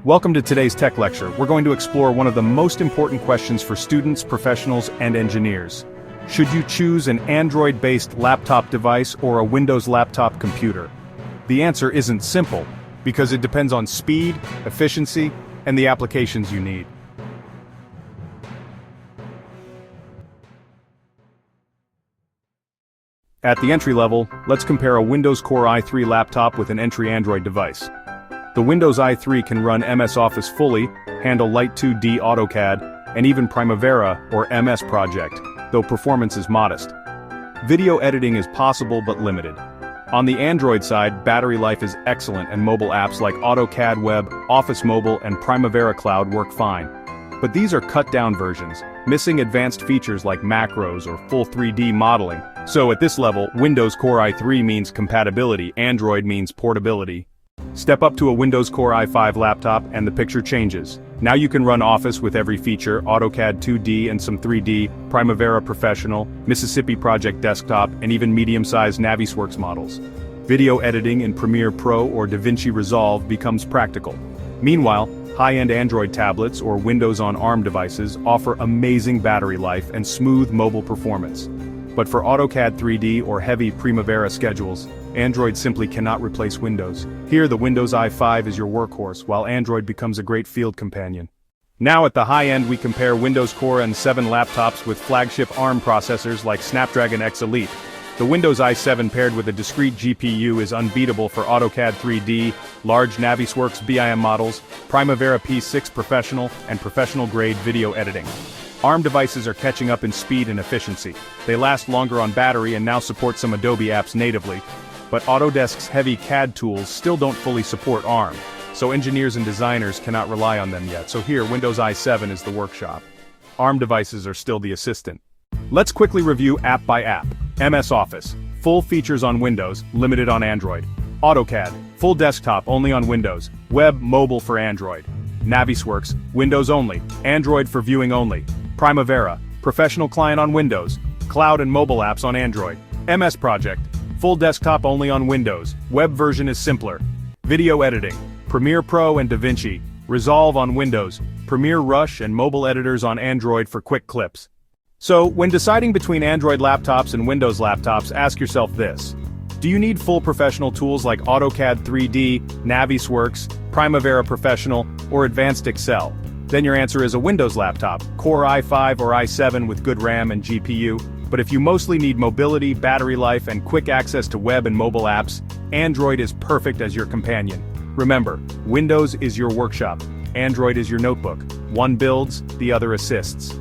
Welcome to today's tech lecture. We're going to explore one of the most important questions for students, professionals, and engineers. Should you choose an Android-based laptop device or a Windows laptop computer? The answer isn't simple, because it depends on speed, efficiency, and the applications you need. At the entry level, let's compare a Windows Core i3 laptop with an entry Android device. The Windows i3 can run MS Office fully, handle Light 2D AutoCAD, and even Primavera or MS Project, though performance is modest. Video editing is possible but limited. On the Android side, battery life is excellent and mobile apps like AutoCAD Web, Office Mobile, and Primavera Cloud work fine. But these are cut-down versions, missing advanced features like macros or full 3D modeling. So at this level, Windows Core i3 means compatibility, Android means portability. Step up to a Windows Core i5 laptop and the picture changes. Now you can run Office with every feature, AutoCAD 2D and some 3D, Primavera Professional, Mississippi Project Desktop, and even medium-sized Navisworks models. Video editing in Premiere Pro or DaVinci Resolve becomes practical. Meanwhile, high-end Android tablets or Windows on ARM devices offer amazing battery life and smooth mobile performance. But for AutoCAD 3D or heavy Primavera schedules, Android simply cannot replace Windows. Here the Windows i5 is your workhorse, while Android becomes a great field companion. Now at the high end we compare Windows Core i7 laptops with flagship ARM processors like Snapdragon X Elite. The Windows i7 paired with a discrete GPU is unbeatable for AutoCAD 3D, large Navisworks BIM models, Primavera P6 Professional, and professional-grade video editing. ARM devices are catching up in speed and efficiency. They last longer on battery and now support some Adobe apps natively. But Autodesk's heavy CAD tools still don't fully support ARM, so engineers and designers cannot rely on them yet. So here, Windows i7 is the workshop. ARM devices are still the assistant. Let's quickly review app by app. MS Office, full features on Windows, limited on Android. AutoCAD, full desktop only on Windows, web, mobile for Android. Navisworks, Windows only, Android for viewing only. Primavera, professional client on Windows, cloud and mobile apps on Android. MS Project, full desktop only on Windows, web version is simpler. Video editing, Premiere Pro and DaVinci, Resolve on Windows, Premiere Rush and mobile editors on Android for quick clips. So, when deciding between Android laptops and Windows laptops, ask yourself this. Do you need full professional tools like AutoCAD 3D, Navisworks, Primavera Professional, or Advanced Excel? Then your answer is a Windows laptop, Core i5 or i7 with good RAM and GPU. But if you mostly need mobility, battery life, and quick access to web and mobile apps, Android is perfect as your companion. Remember, Windows is your workshop, Android is your notebook. One builds, the other assists.